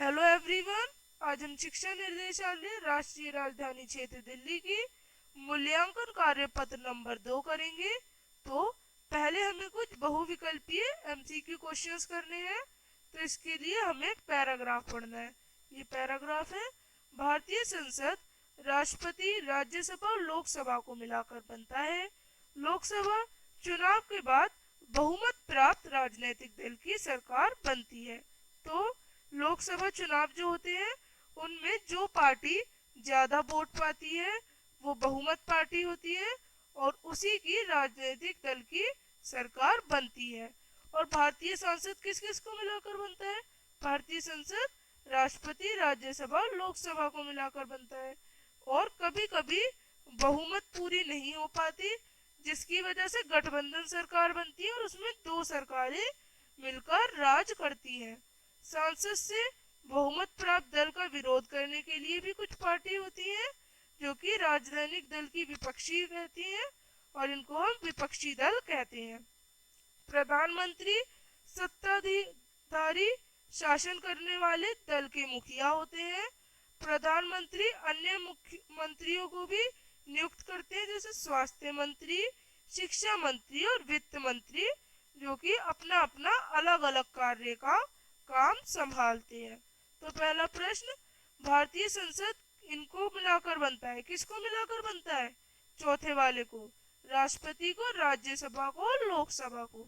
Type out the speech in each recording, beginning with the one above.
Hello everyone. आज हम शिक्षा निर्देशालय राष्ट्रीय राजधानी क्षेत्र दिल्ली की मूल्यांकन कार्य पत्र नंबर 2 करेंगे। तो पहले हमें कुछ बहुविकल्पीय एमसीक्यू क्वेश्चंस करने हैं। तो इसके लिए हमें पैराग्राफ पढ़ना है। ये पैराग्राफ है, भारतीय संसद राष्ट्रपति, राज्यसभा और लोकसभा को मिलाकर बनता है। लोकसभा चुनाव के बाद बहुमत प्राप्त राजनीतिक दल की सरकार बनती है। तो लोकसभा चुनाव जो होते हैं उनमें जो पार्टी ज्यादा वोट पाती है वो बहुमत पार्टी होती है और उसी की राजनीतिक दल की सरकार बनती है। और भारतीय संसद किस किस को मिलाकर बनता है? भारतीय संसद राष्ट्रपति, राज्यसभा और लोकसभा को मिलाकर बनता है। और कभी कभी बहुमत पूरी नहीं हो पाती, जिसकी वजह से गठबंधन सरकार बनती है और उसमें दो सरकारें मिलकर राज करती हैं। संसद से बहुमत प्राप्त दल का विरोध करने के लिए भी कुछ पार्टी होती है जो कि राजनीतिक दल की विपक्षी कहती हैं और इनको हम विपक्षी दल कहते हैं। प्रधानमंत्री सत्ताधारी शासन करने वाले दल के मुखिया होते हैं। प्रधानमंत्री अन्य मंत्रियों को भी नियुक्त करते हैं, जैसे स्वास्थ्य मंत्री, शिक्षा मंत्री और वित्त मंत्री, जो कि अपना अपना अलग अलग कार्य का काम संभालते हैं। तो पहला प्रश्न, भारतीय संसद इनको मिलाकर बनता है। किसको मिलाकर बनता है? चौथे वाले को, राष्ट्रपति को, राज्यसभा को और लोकसभा को।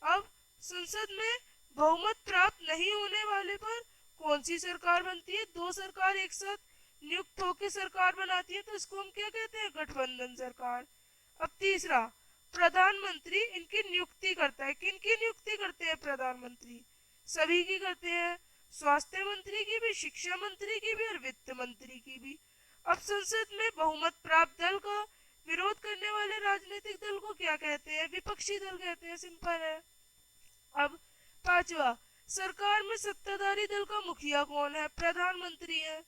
अब संसद में बहुमत प्राप्त नहीं होने वाले पर कौन सी सरकार बनती है? दो सरकार एक साथ नियुक्त होकर सरकार बनाती है, तो इसको हम क्या कहते हैं? गठबंधन सरकार। अब तीसरा, प्रधानमंत्री इनकी नियुक्ति करता है। किनकी नियुक्ति करते हैं प्रधानमंत्री? सभी की करते हैं, स्वास्थ्य मंत्री की भी, शिक्षा मंत्री की भी और वित्त मंत्री की भी। अब संसद में बहुमत प्राप्त दल का विरोध करने वाले राजनीतिक दल को क्या कहते हैं? विपक्षी दल कहते हैं। सिंपल है। अब पांचवा, सरकार में सत्ताधारी दल का मुखिया कौन है? प्रधानमंत्री है।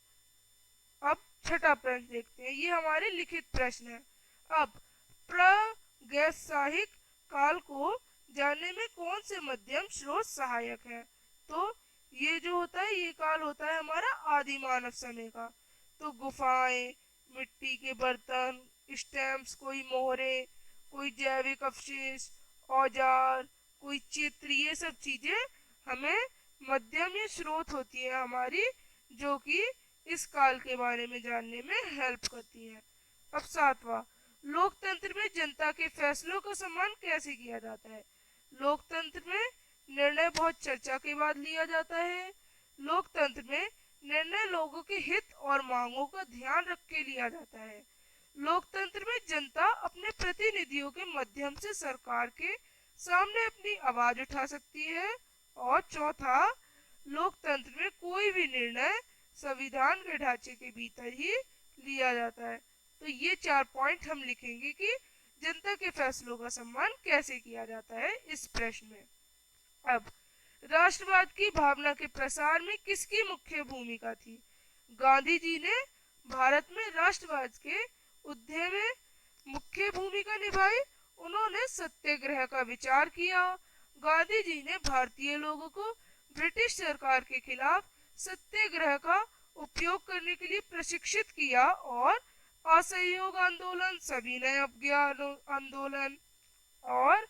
अब छठा प्रश्न देखते हैं, ये हमारे लिखित प्रश्न है। अब प्रागैतिहासिक काल को जानने में कौन से मध्यम स्रोत सहायक है? तो ये जो होता है ये काल होता है हमारा आदि मानव समय का। तो गुफाएं, मिट्टी के बर्तन, स्टैम्प्स, कोई मोहरे, कोई जैविक अवशेष, औजार, कोई चित्र, ये सब चीजें हमें मध्यम या स्रोत होती है हमारी, जो कि इस काल के बारे में जानने में हेल्प करती है। अब सातवां, लोकतंत्र में जनता के फैसलों का सम्मान कैसे किया जाता है? लोकतंत्र में निर्णय बहुत चर्चा के बाद लिया जाता है। लोकतंत्र में निर्णय लोगों के हित और मांगों का ध्यान रख के लिया जाता है। लोकतंत्र में जनता अपने प्रतिनिधियों के माध्यम से सरकार के सामने अपनी आवाज उठा सकती है। और चौथा, लोकतंत्र में कोई भी निर्णय संविधान के ढांचे के भीतर ही लिया जाता है। तो ये 4 पॉइंट हम लिखेंगे कि जनता के फैसलों का सम्मान कैसे किया जाता है इस प्रश्न में। अब राष्ट्रवाद की भावना के प्रसार में किसकी मुख्य भूमिका थी? गांधी जी ने भारत में राष्ट्रवाद के उदय में मुख्य भूमिका निभाई। उन्होंने सत्याग्रह का विचार किया। गांधी जी ने भारतीय लोगों को ब्रिटिश सरकार के खिलाफ सत्याग्रह का उपयोग करने के लिए प्रशिक्षित किया और असहयोग आंदोलन, सविनय अवज्ञा आंदोलन और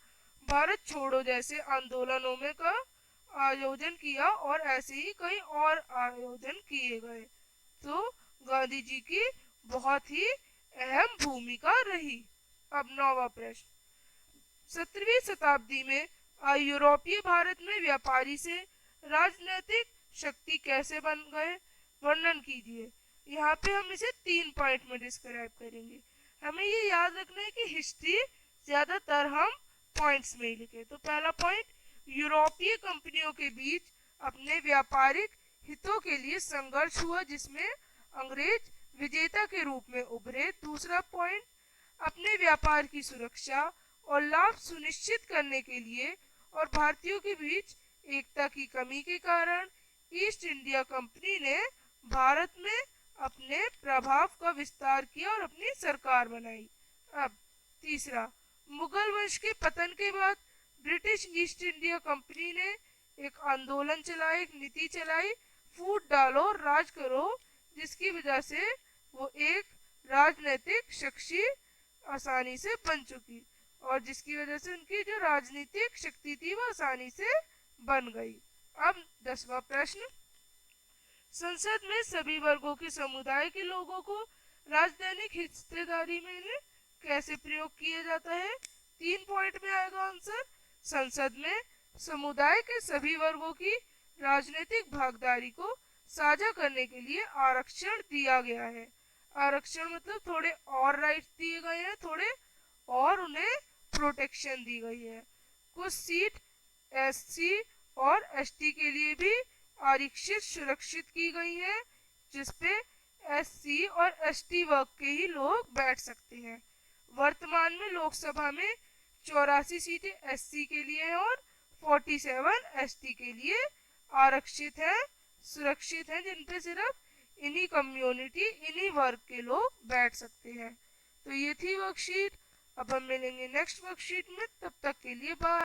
भारत छोड़ो जैसे आंदोलनों में का आयोजन किया और ऐसे ही कई और आयोजन किए गए। तो गांधी जी की बहुत ही अहम भूमिका रही। अब नौवां प्रश्न, 17वीं शताब्दी में यूरोपीय भारत में व्यापारी से राजनीतिक शक्ति कैसे बन गए? वर्णन कीजिए। यहाँ पे हम इसे 3 पॉइंट में डिस्क्राइब करेंगे। हमें ये याद रखना है कि हिस्ट्री ज्यादातर हम पॉइंट्स में ही लिखे। तो पहला पॉइंट, यूरोपीय कंपनियों के बीच अपने व्यापारिक हितों के लिए संघर्ष हुआ जिसमें अंग्रेज विजेता के रूप में उभरे। दूसरा पॉइंट, अपने व्यापार की सुरक्षा और लाभ सुनिश्चित करने के लिए और भारतीयों के बीच एकता की कमी के कारण ईस्ट इंडिया कंपनी ने भारत में अपने प्रभाव का विस्तार किया और अपनी सरकार बनाई। अब तीसरा, मुगल वंश के पतन के बाद ब्रिटिश ईस्ट इंडिया कंपनी ने एक आंदोलन चलाया, एक नीति चलाई फूट डालो और राज करो, जिसकी वजह से वो एक राजनीतिक शक्ति आसानी से बन चुकी और जिसकी वजह से उनकी जो राजनीतिक शक्ति थी वो आसानी से बन गई। अब 10वां प्रश्न, संसद में सभी वर्गों के समुदाय के लोगों को राजनीतिक हिस्सेदारी में कैसे प्रयोग किया जाता है? 3 पॉइंट में आएगा आंसर। संसद में समुदाय के सभी वर्गों की राजनीतिक भागीदारी को साझा करने के लिए आरक्षण दिया गया है। आरक्षण मतलब थोड़े और राइट्स दिए गए हैं, थोड़े और उन्हें प्रोटेक्शन दी गई है। कुछ सीट एससी और एसटी के लिए भी आरक्षित सुरक्षित की गई है, जिसपे एससी और एसटी वर्ग के ही लोग बैठ सकते हैं। वर्तमान में लोकसभा में 84 सीटें एससी के लिए हैं और 47 एसटी के लिए आरक्षित है, सुरक्षित है, जिनपे सिर्फ इन्हीं कम्युनिटी, इन्हीं वर्ग के लोग बैठ सकते हैं। तो ये थी वर्कशीट। अब हम मिलेंगे नेक्स्ट वर्कशीट में, तब तक के लिए बाय।